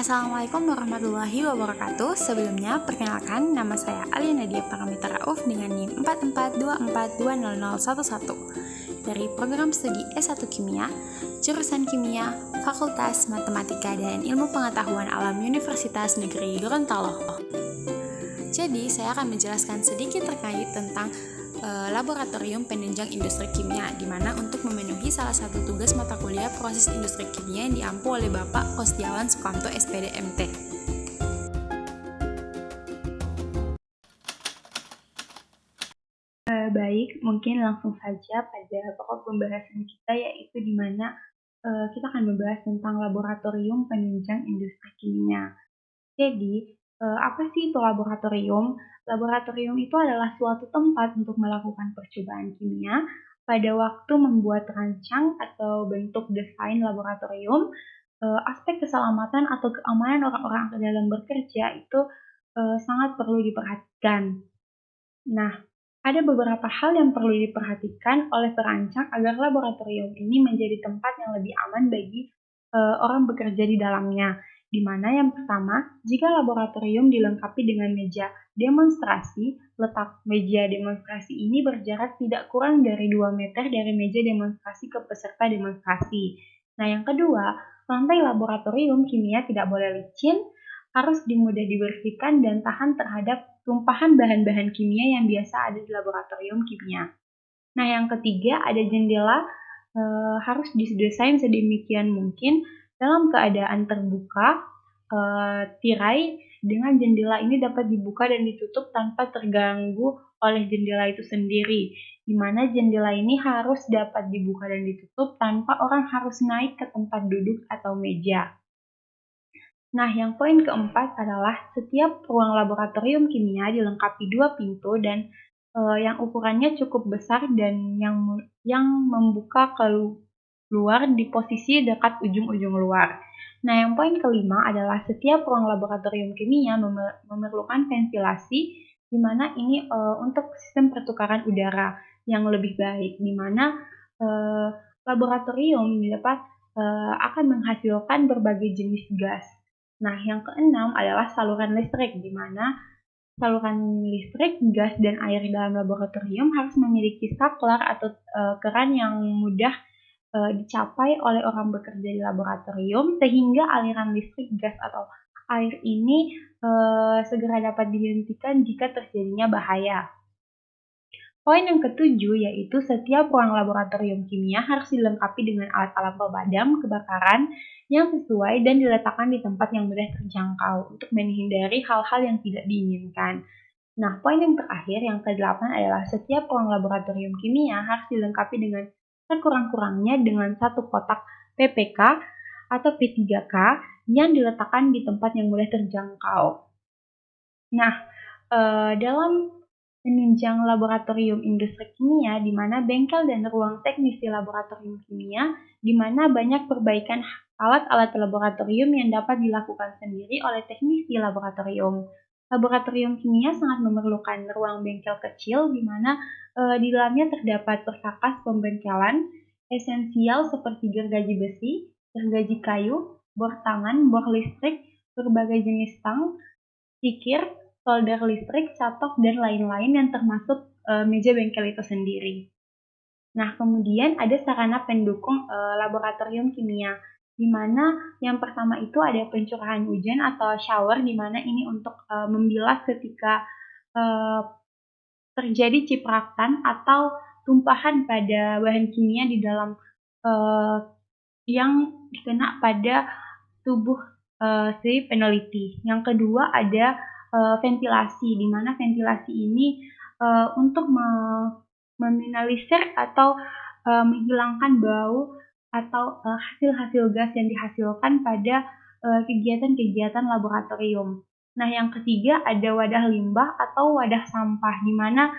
Assalamualaikum warahmatullahi wabarakatuh. Sebelumnya, perkenalkan nama saya Alia Nadia Paramita Rauf dengan NIM 442420011 dari program studi S1 Kimia, jurusan Kimia, Fakultas Matematika dan Ilmu Pengetahuan Alam Universitas Negeri Gorontalo. Jadi, saya akan menjelaskan sedikit terkait tentang laboratorium penunjang industri kimia, di mana untuk memenuhi salah satu tugas mata kuliah proses industri kimia yang diampu oleh Bapak Kosdiawan Sukamto SPD MT. Baik, mungkin langsung saja pada pokok pembahasan kita, yaitu di mana kita akan membahas tentang laboratorium penunjang industri kimia. Jadi, apa sih itu laboratorium? Laboratorium itu adalah suatu tempat untuk melakukan percobaan kimia. Pada waktu membuat rancang atau bentuk desain laboratorium, aspek keselamatan atau keamanan orang-orang dalam bekerja itu sangat perlu diperhatikan. Nah, ada beberapa hal yang perlu diperhatikan oleh perancang agar laboratorium ini menjadi tempat yang lebih aman bagi orang bekerja di dalamnya. Di mana yang pertama, jika laboratorium dilengkapi dengan meja demonstrasi, letak meja demonstrasi ini berjarak tidak kurang dari 2 meter dari meja demonstrasi ke peserta demonstrasi. Nah, yang kedua, lantai laboratorium kimia tidak boleh licin, harus mudah dibersihkan dan tahan terhadap tumpahan bahan-bahan kimia yang biasa ada di laboratorium kimia. Nah, yang ketiga, ada jendela harus didesain sedemikian mungkin dalam keadaan terbuka, tirai dengan jendela ini dapat dibuka dan ditutup tanpa terganggu oleh jendela itu sendiri, di mana jendela ini harus dapat dibuka dan ditutup tanpa orang harus naik ke tempat duduk atau meja. Nah, yang poin keempat adalah setiap ruang laboratorium kimia dilengkapi 2 pintu dan yang ukurannya cukup besar dan yang membuka keluar di posisi dekat ujung-ujung luar. Nah, yang poin kelima adalah setiap ruang laboratorium kimia memerlukan ventilasi, di mana ini untuk sistem pertukaran udara yang lebih baik, di mana laboratorium dapat akan menghasilkan berbagai jenis gas. Nah, yang keenam adalah saluran listrik, di mana saluran listrik, gas, dan air dalam laboratorium harus memiliki saklar atau keran yang mudah dicapai oleh orang bekerja di laboratorium, sehingga aliran listrik, gas, atau air ini segera dapat dihentikan jika terjadinya bahaya. Poin yang ketujuh yaitu setiap ruang laboratorium kimia harus dilengkapi dengan alat-alat pemadam kebakaran yang sesuai dan diletakkan di tempat yang mudah terjangkau untuk menghindari hal-hal yang tidak diinginkan. Nah, poin yang terakhir, yang ke-8 adalah setiap ruang laboratorium kimia harus dilengkapi dengan sekurang-kurangnya dengan satu kotak PPK atau P3K yang diletakkan di tempat yang mudah terjangkau. Nah, dalam penunjang laboratorium industri kimia, di mana bengkel dan ruang teknisi laboratorium kimia, di mana banyak perbaikan alat-alat laboratorium yang dapat dilakukan sendiri oleh teknisi laboratorium. Laboratorium kimia sangat memerlukan ruang bengkel kecil, di mana di dalamnya terdapat perkakas pembengkelan esensial seperti gergaji besi, gergaji kayu, bor tangan, bor listrik, berbagai jenis tang, tikir, solder listrik, catok, dan lain-lain yang termasuk meja bengkel itu sendiri. Nah, kemudian ada sarana pendukung laboratorium kimia, di mana yang pertama itu ada pencurahan hujan atau shower, di mana ini untuk membilas ketika terjadi cipratan atau tumpahan pada bahan kimia di dalam yang dikena pada tubuh si peneliti. Yang kedua ada ventilasi, di mana ventilasi ini untuk meminimalisir atau menghilangkan bau atau hasil-hasil gas yang dihasilkan pada kegiatan-kegiatan laboratorium. Nah, yang ketiga ada wadah limbah atau wadah sampah, di mana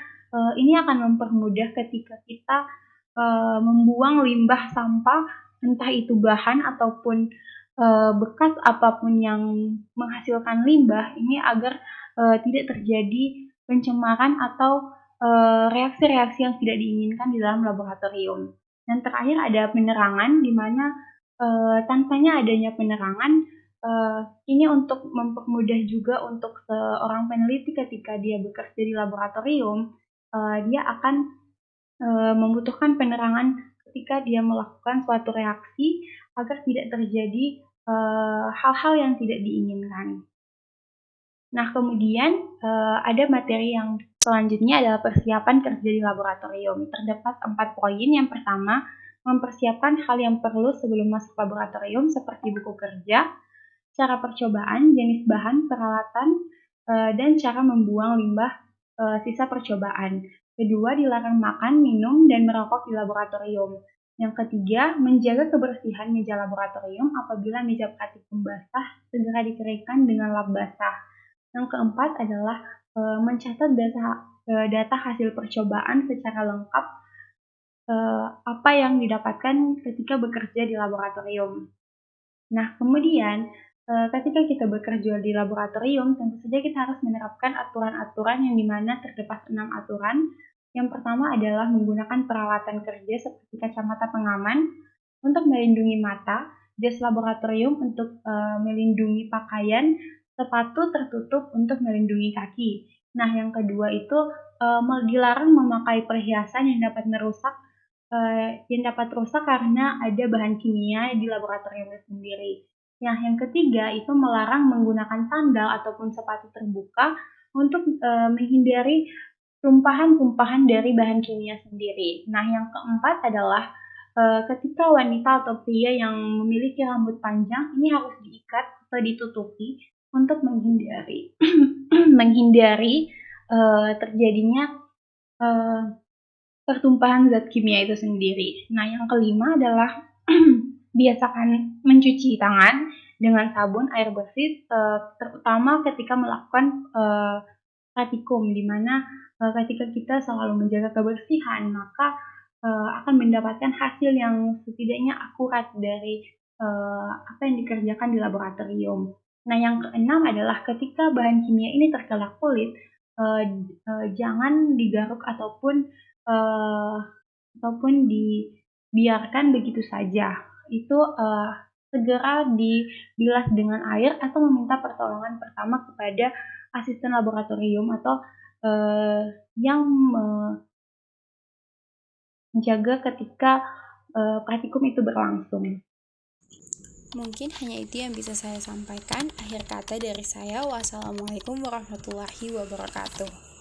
ini akan mempermudah ketika kita membuang limbah sampah, entah itu bahan ataupun bekas apapun yang menghasilkan limbah ini agar tidak terjadi pencemaran atau reaksi-reaksi yang tidak diinginkan di dalam laboratorium. Dan terakhir ada penerangan, di mana tanpanya adanya penerangan ini untuk mempermudah juga untuk seorang peneliti ketika dia bekerja di laboratorium, dia akan membutuhkan penerangan ketika dia melakukan suatu reaksi agar tidak terjadi hal-hal yang tidak diinginkan. Nah, kemudian ada materi yang selanjutnya adalah persiapan kerja di laboratorium. Terdapat 4 poin. Yang pertama, mempersiapkan hal yang perlu sebelum masuk laboratorium seperti buku kerja, cara percobaan, jenis bahan, peralatan, dan cara membuang limbah sisa percobaan. Kedua, dilarang makan, minum, dan merokok di laboratorium. Yang ketiga, menjaga kebersihan meja laboratorium apabila meja praktikum basah, segera dikeringkan dengan lap basah. Yang keempat adalah mencatat data hasil percobaan secara lengkap, apa yang didapatkan ketika bekerja di laboratorium. Nah, kemudian ketika kita bekerja di laboratorium, tentu saja kita harus menerapkan aturan-aturan yang dimana terdapat 6 aturan. Yang pertama adalah menggunakan peralatan kerja seperti kacamata pengaman untuk melindungi mata, jas laboratorium untuk melindungi pakaian, sepatu tertutup untuk melindungi kaki. Nah, yang kedua itu dilarang memakai perhiasan yang dapat rusak karena ada bahan kimia di laboratorium sendiri. Nah, yang ketiga itu melarang menggunakan sandal ataupun sepatu terbuka untuk menghindari tumpahan-tumpahan dari bahan kimia sendiri. Nah, yang keempat adalah ketika wanita atau pria yang memiliki rambut panjang ini harus diikat atau ditutupi untuk menghindari menghindari terjadinya pertumpahan zat kimia itu sendiri. Nah, yang kelima adalah biasakan mencuci tangan dengan sabun air bersih, terutama ketika melakukan praktikum, di mana ketika kita selalu menjaga kebersihan, maka akan mendapatkan hasil yang setidaknya akurat dari apa yang dikerjakan di laboratorium. Nah, yang keenam adalah ketika bahan kimia ini terkena kulit, jangan digaruk ataupun dibiarkan begitu saja. Itu segera dibilas dengan air atau meminta pertolongan pertama kepada asisten laboratorium atau yang menjaga ketika praktikum itu berlangsung. Mungkin hanya itu yang bisa saya sampaikan. Akhir kata dari saya, wassalamualaikum warahmatullahi wabarakatuh.